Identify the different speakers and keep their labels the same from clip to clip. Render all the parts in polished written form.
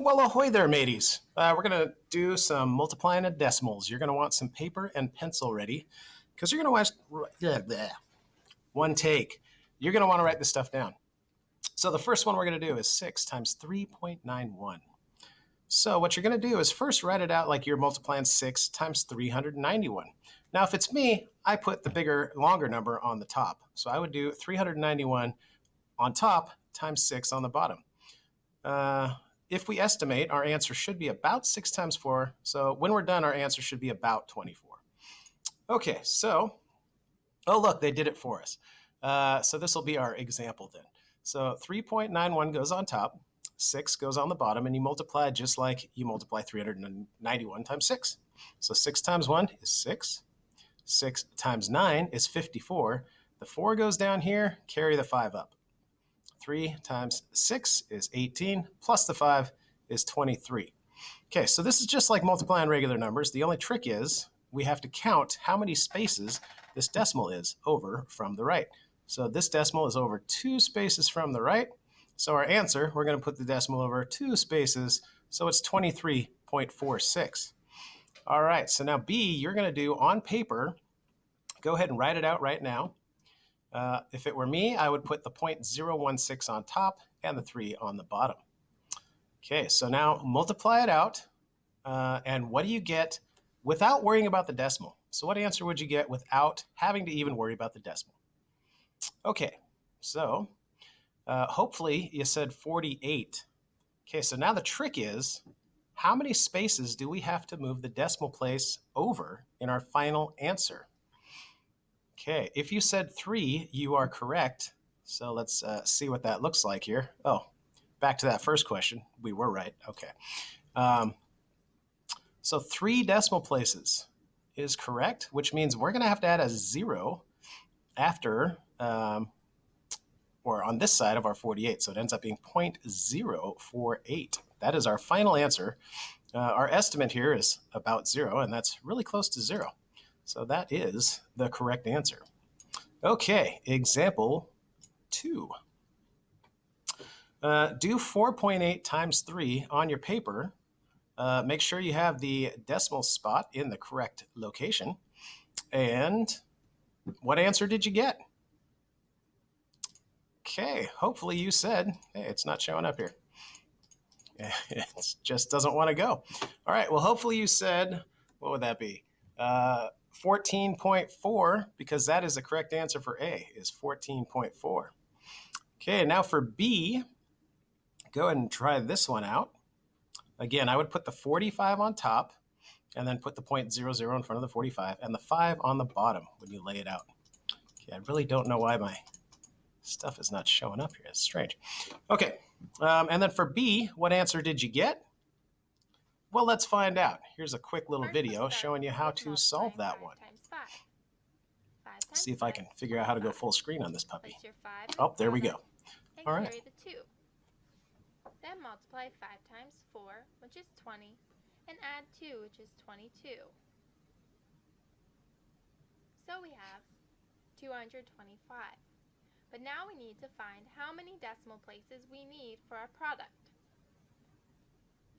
Speaker 1: Well, ahoy there, mateys. We're going to do some multiplying of decimals. You're going to want some paper and pencil ready because you're going to watch one take. You're going to want to write this stuff down. So the first one we're going to do is 6 times 3.91. So what you're going to do is first write it out like you're multiplying 6 times 391. Now, if it's me, I put the bigger, longer number on the top. So I would do 391 on top times 6 on the bottom. If we estimate, our answer should be about 6 times 4. So when we're done, our answer should be about 24. Okay, so, oh, look, they did it for us. So this will be our example then. So 3.91 goes on top, 6 goes on the bottom, and you multiply just like you multiply 391 times 6. So 6 times 1 is 6. 6 times 9 is 54. The 4 goes down here, carry the 5 up. 3 times 6 is 18, plus the 5 is 23. Okay, so this is just like multiplying regular numbers. The only trick is we have to count how many spaces this decimal is over from the right. So this decimal is over 2 spaces from the right. So our answer, we're going to put the decimal over 2 spaces, so it's 23.46. All right, so now B, you're going to do on paper, go ahead and write it out right now. If it were me, I would put the 0.016 on top and the 3 on the bottom. Okay, so now multiply it out. And what do you get without worrying about the decimal? So what answer would you get without having to even worry about the decimal? Okay, so hopefully you said 48. Okay, so now the trick is, how many spaces do we have to move the decimal place over in our final answer? Okay, if you said 3, you are correct. So let's see what that looks like here. Oh, back to that first question. We were right. Okay. So 3 decimal places is correct, which means we're going to have to add a 0 after, or on this side of our 48. So it ends up being 0.048. That is our final answer. Our estimate here is about 0, and that's really close to 0. So that is the correct answer. Okay, example 2. Do 4.8 times 3 on your paper. Make sure you have the decimal spot in the correct location. And what answer did you get? Okay, hopefully you said, hey, it's not showing up here. It just doesn't want to go. All right, well, hopefully you said, what would that be? 14.4, because that is the correct answer for A, is 14.4. Okay, now for B, go ahead and try this one out. Again, I would put the 45 on top and then put the 0.00 in front of the 45 and the 5 on the bottom when you lay it out. Okay, I really don't know why my stuff is not showing up here. It's strange. Okay, and then for B, what answer did you get? Well, let's find out. Here's a quick little video showing you how to solve that one. See if I can figure out how to go full screen on this puppy. Oh, there we go. All right.
Speaker 2: Carry the 2. Then multiply 5 times 4, which is 20, and add 2, which is 22. So we have 225. But now we need to find how many decimal places we need for our product.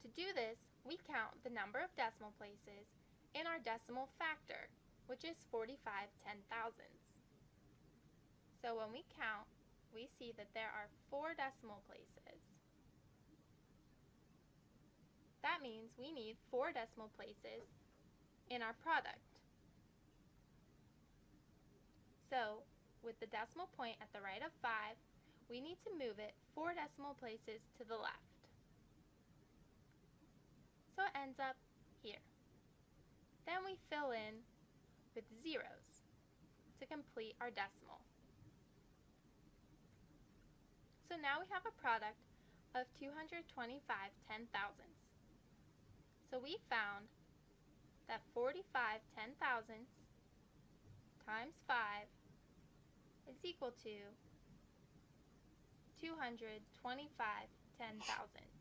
Speaker 2: To do this, we count the number of decimal places in our decimal factor, which is 45 10,000ths. So when we count, we see that there are 4 decimal places. That means we need 4 decimal places in our product. So, with the decimal point at the right of 5, we need to move it 4 decimal places to the left. So it ends up here. Then we fill in with zeros to complete our decimal. So now we have a product of 225 10,000ths. So we found that 45 10,000ths times 5 is equal to 225 10,000ths.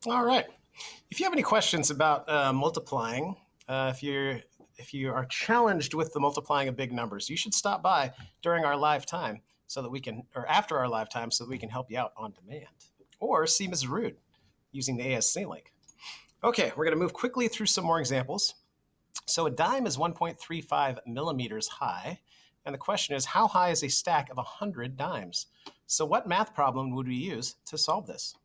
Speaker 1: All right. If you have any questions about multiplying, if you are challenged with the multiplying of big numbers, you should stop by during our live time so that we can, or after our live time, so that we can help you out on demand. Or see Ms. Rude using the ASC link. Okay, we're going to move quickly through some more examples. So a dime is 1.35 millimeters high. And the question is, how high is a stack of 100 dimes? So what math problem would we use to solve this?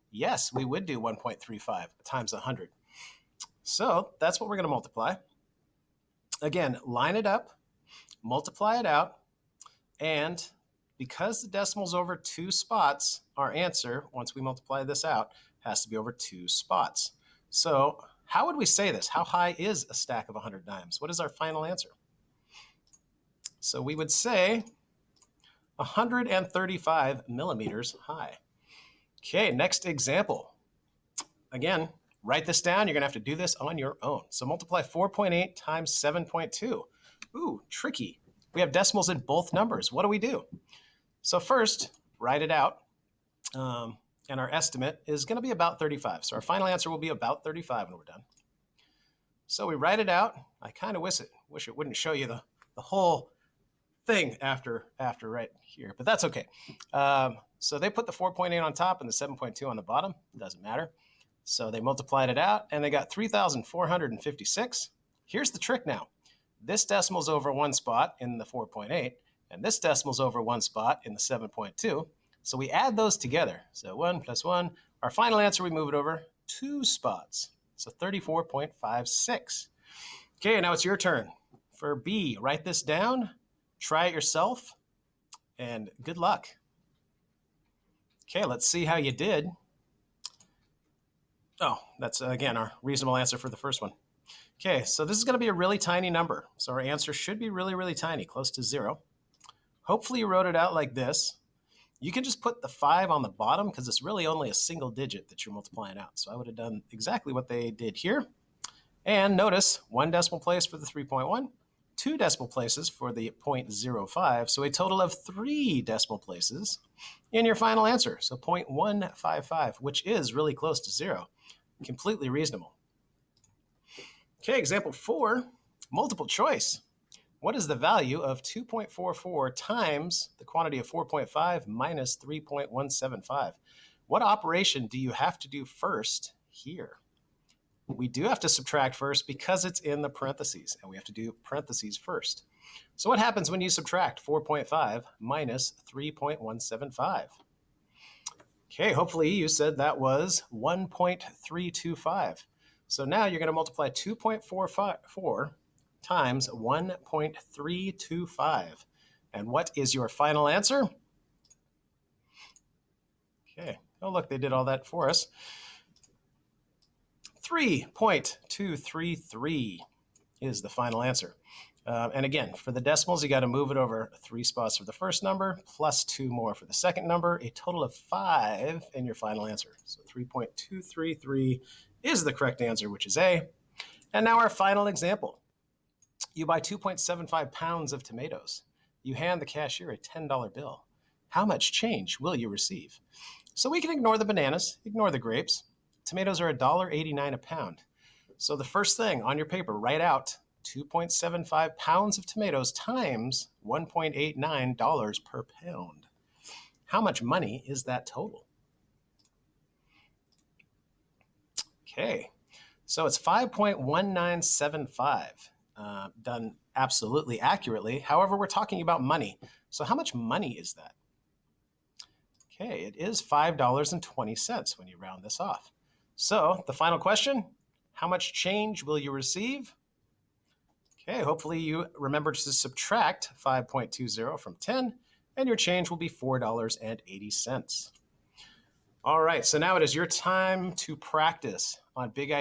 Speaker 1: Yes, we would do 1.35 times 100. So that's what we're going to multiply. Again, line it up, multiply it out, and because the decimal's over 2 spots, our answer, once we multiply this out, has to be over 2 spots. So how would we say this? How high is a stack of 100 dimes? What is our final answer? So we would say 135 millimeters high. Okay, next example. Again, write this down. You're going to have to do this on your own. So multiply 4.8 times 7.2. Ooh, tricky. We have decimals in both numbers. What do we do? So first, write it out. And our estimate is going to be about 35. So our final answer will be about 35 when we're done. So we write it out. I kind of wish it wouldn't show you the whole thing after right here, but that's okay. So they put the 4.8 on top and the 7.2 on the bottom. It doesn't matter. So they multiplied it out and they got 3,456. Here's the trick now. This decimal's over 1 spot in the 4.8, and this decimal's over 1 spot in the 7.2. So we add those together. So 1 plus 1. Our final answer, we move it over 2 spots. So 34.56. Okay, now it's your turn. For B, write this down, try it yourself, and good luck. Okay, let's see how you did. Oh, that's, again, our reasonable answer for the first one. Okay, so this is going to be a really tiny number. So our answer should be really, really tiny, close to 0. Hopefully you wrote it out like this. You can just put the 5 on the bottom because it's really only a single digit that you're multiplying out. So I would have done exactly what they did here. And notice 1 decimal place for the 3.1, 2 decimal places for the 0.05. So a total of 3 decimal places in your final answer. So 0.155, which is really close to 0. Completely reasonable. Okay, example 4, multiple choice. What is the value of 2.44 times the quantity of 4.5 minus 3.175? What operation do you have to do first here? We do have to subtract first because it's in the parentheses, and we have to do parentheses first. So what happens when you subtract 4.5 minus 3.175? Okay, hopefully you said that was 1.325. So now you're going to multiply 2.44 times 1.325. And what is your final answer? Okay, oh look, they did all that for us. 3.233 is the final answer. And again, for the decimals, you got to move it over 3 spots for the first number, plus 2 more for the second number, a total of 5 in your final answer. So 3.233 is the correct answer, which is A. And now our final example. You buy 2.75 pounds of tomatoes. You hand the cashier a $10 bill. How much change will you receive? So we can ignore the bananas, ignore the grapes. Tomatoes are $1.89 a pound. So the first thing on your paper, write out 2.75 pounds of tomatoes times $1.89 per pound. How much money is that total? Okay, so it's 5.1975. Done absolutely accurately. However, we're talking about money. So how much money is that? Okay, it is $5.20 when you round this off. So the final question, how much change will you receive? Okay, hopefully you remember to subtract 5.20 from 10, and your change will be $4.80. All right, so now it is your time to practice on big ideas.